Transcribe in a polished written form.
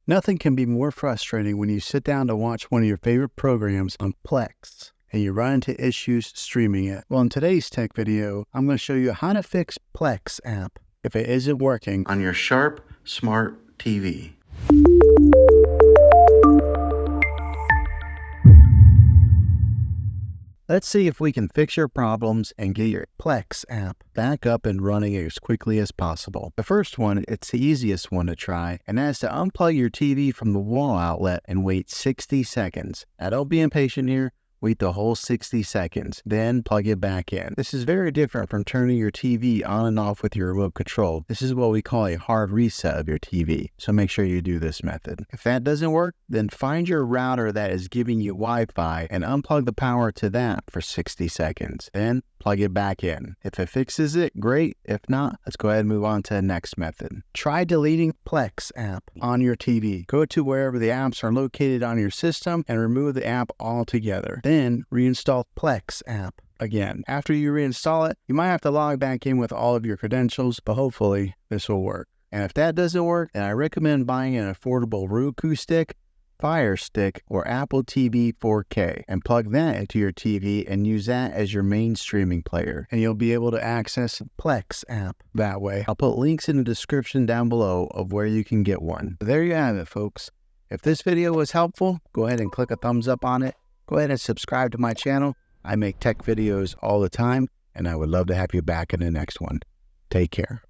Nothing can be more frustrating when you sit down to watch one of your favorite programs on Plex and you run into issues streaming it. Well, in today's tech video, I'm going to show you how to fix Plex App if it isn't working on your Sharp Smart TV. Let's see if we can fix your problems and get your Plex app back up and running as quickly as possible. The first one, it's the easiest one to try, and that is to unplug your TV from the wall outlet and wait 60 seconds. Now don't be impatient here. Wait the whole 60 seconds, then plug it back in. This is very different from turning your TV on and off with your remote control. This is what we call a hard reset of your TV, so make sure you do this method. If that doesn't work, then find your router that is giving you Wi-Fi and unplug the power to that for 60 seconds. Then plug it back in. If it fixes it, great. If not, let's go ahead and move on to the next method. Try deleting Plex app on your TV. Go to wherever the apps are located on your system and remove the app altogether. Then reinstall Plex app again. After you reinstall it, you might have to log back in with all of your credentials, but hopefully this will work. And if that doesn't work, then I recommend buying an affordable Roku stick, Fire Stick, or Apple TV 4K and plug that into your TV and use that as your main streaming player, and you'll be able to access Plex app that way. I'll put links in the description down below of where you can get one. There you have it, folks. If this video was helpful, go ahead and click a thumbs up on it. Go ahead and subscribe to my channel. I make tech videos all the time, and I would love to have you back in the next one. Take care.